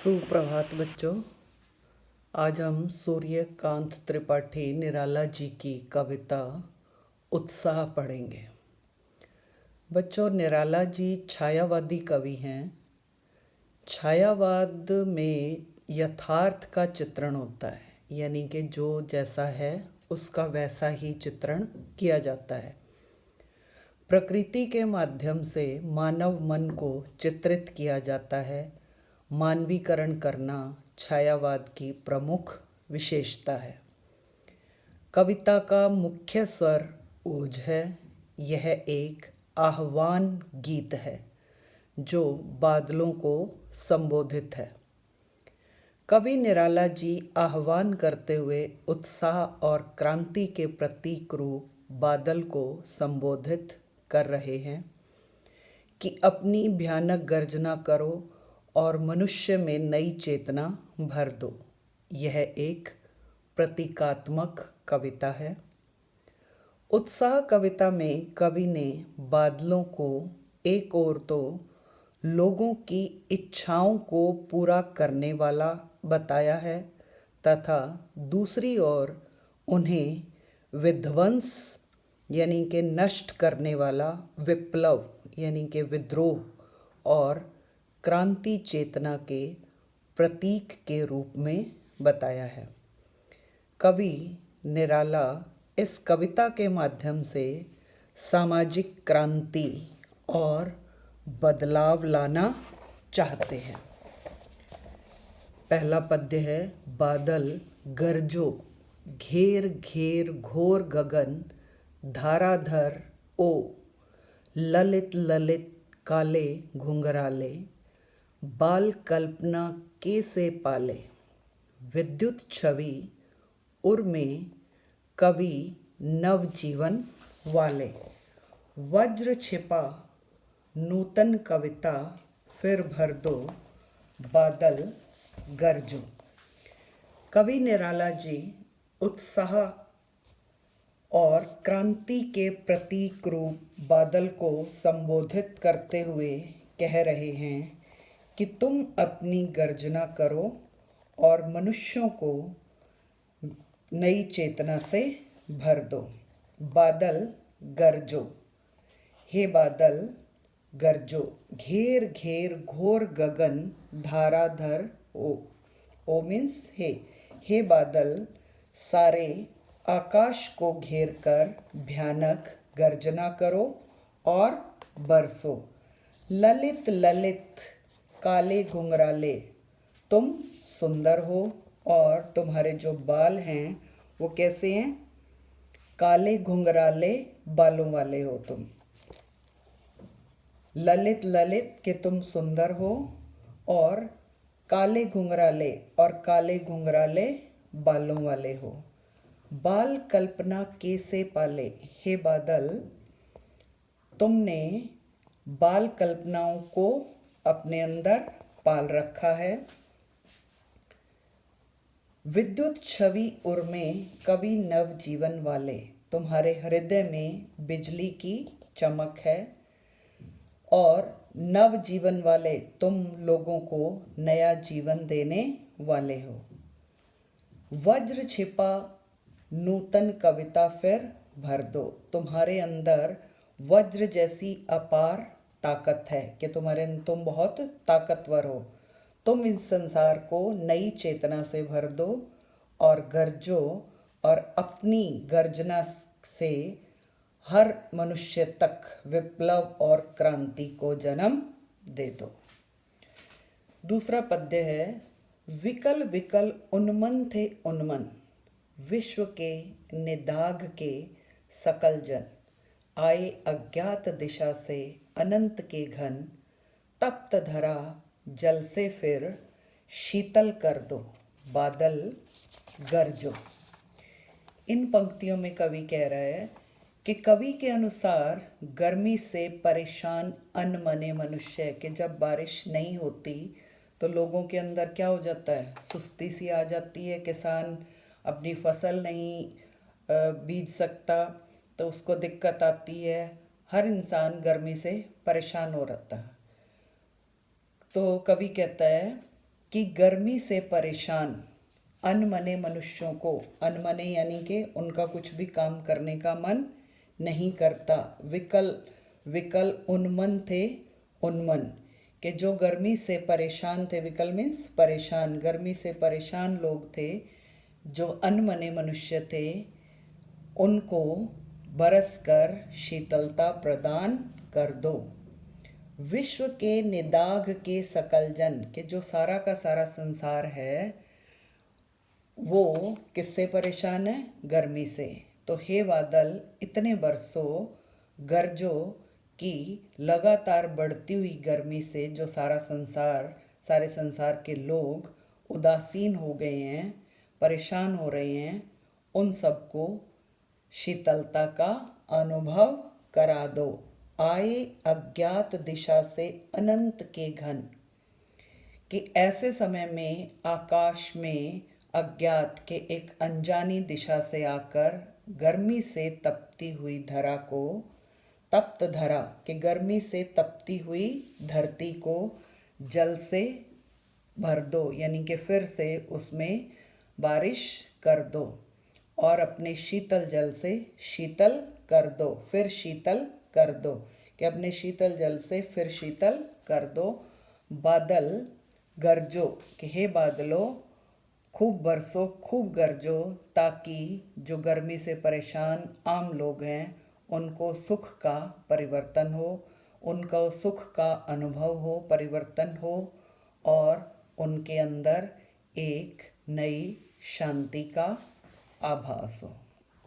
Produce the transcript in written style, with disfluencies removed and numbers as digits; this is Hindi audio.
सुप्रभात बच्चों। आज हम सूर्यकांत त्रिपाठी निराला जी की कविता उत्साह पढ़ेंगे। बच्चों, निराला जी छायावादी कवि हैं। छायावाद में यथार्थ का चित्रण होता है, यानी कि जो जैसा है उसका वैसा ही चित्रण किया जाता है। प्रकृति के माध्यम से मानव मन को चित्रित किया जाता है। मानवीकरण करना छायावाद की प्रमुख विशेषता है। कविता का मुख्य स्वर ओज है। यह एक आह्वान गीत है जो बादलों को संबोधित है। कवि निराला जी आह्वान करते हुए उत्साह और क्रांति के प्रतीक रूप बादल को संबोधित कर रहे हैं कि अपनी भयानक गर्जना करो और मनुष्य में नई चेतना भर दो। यह एक प्रतीकात्मक कविता है। उत्साह कविता में कवि ने बादलों को एक ओर तो लोगों की इच्छाओं को पूरा करने वाला बताया है तथा दूसरी ओर उन्हें विध्वंस यानी कि नष्ट करने वाला, विप्लव यानी कि विद्रोह और क्रांति चेतना के प्रतीक के रूप में बताया है। कवि निराला इस कविता के माध्यम से सामाजिक क्रांति और बदलाव लाना चाहते हैं। पहला पद्य है, बादल गरजो घेर घेर घोर गगन धाराधर ओ ललित ललित काले घुंघराले बाल कल्पना के से पाले विद्युत छवि उर में कवि नवजीवन वाले वज्र छिपा नूतन कविता फिर भर दो बादल गरजो। कवि निराला जी उत्साह और क्रांति के प्रतीक रूप बादल को संबोधित करते हुए कह रहे हैं कि तुम अपनी गर्जना करो और मनुष्यों को नई चेतना से भर दो। बादल गरजो, हे बादल गरजो, घेर घेर घोर गगन धाराधर ओ मीन्स हे बादल सारे आकाश को घेर कर भयानक गर्जना करो और बरसो। ललित ललित काले घुंघराले, तुम सुंदर हो और तुम्हारे जो बाल हैं वो कैसे हैं? काले घुंघराले बालों वाले हो तुम। ललित ललित कि तुम सुंदर हो और काले घुंघराले और काले घुंघराले बालों वाले हो। बाल कल्पना के से पाले, हे बादल तुमने बाल कल्पनाओं को अपने अंदर पाल रखा है। विद्युत छवि उर में कवि नव जीवन वाले, तुम्हारे हृदय में बिजली की चमक है और नव जीवन वाले तुम लोगों को नया जीवन देने वाले हो। वज्र छिपा नूतन कविता फिर भर दो, तुम्हारे अंदर वज्र जैसी अपार ताकत है कि तुम बहुत ताकतवर हो। तुम इस संसार को नई चेतना से भर दो और गरजो और अपनी गर्जना से हर मनुष्य तक विप्लव और क्रांति को जन्म दे दो। दूसरा पद्य है, विकल विकल उन्मन थे उन्मन विश्व के निदाघ के सकल जन आए अज्ञात दिशा से अनंत के घन तप्त धरा जल से फिर शीतल कर दो बादल गरजो। इन पंक्तियों में कवि कह रहा है कि कवि के अनुसार गर्मी से परेशान अनमने मनुष्य के जब बारिश नहीं होती तो लोगों के अंदर क्या हो जाता है? सुस्ती सी आ जाती है। किसान अपनी फसल नहीं बीज सकता तो उसको दिक्कत आती है। हर इंसान गर्मी से परेशान हो रहता है। तो कवि कहता है कि गर्मी से परेशान अनमने मनुष्यों को, अनमने यानी कि उनका कुछ भी काम करने का मन नहीं करता, विकल विकल उन्मन थे, उन्मन कि जो गर्मी से परेशान थे, विकल मीन्स परेशान, गर्मी से परेशान लोग थे, जो अनमने मनुष्य थे, उनको बरसकर शीतलता प्रदान कर दो। विश्व के निदाघ के सकल जन, के जो सारा का सारा संसार है वो किससे परेशान है? गर्मी से। तो हे बादल इतने बरसों गरजो कि लगातार बढ़ती हुई गर्मी से जो सारे संसार के लोग उदासीन हो गए हैं, परेशान हो रहे हैं, उन सबको शीतलता का अनुभव करा दो। आए अज्ञात दिशा से अनंत के घन, कि ऐसे समय में आकाश में अज्ञात के एक अनजानी दिशा से आकर गर्मी से तपती हुई धरा को, तप्त धरा कि गर्मी से तपती हुई धरती को जल से भर दो, यानी कि फिर से उसमें बारिश कर दो और अपने शीतल जल से शीतल कर दो, फिर शीतल कर दो, कि अपने शीतल जल से फिर शीतल कर दो। बादल गरजो कि हे बादलों खूब बरसो, खूब गरजो, ताकि जो गर्मी से परेशान आम लोग हैं उनको सुख का परिवर्तन हो, उनको सुख का अनुभव हो, परिवर्तन हो और उनके अंदर एक नई शांति का आभास हो।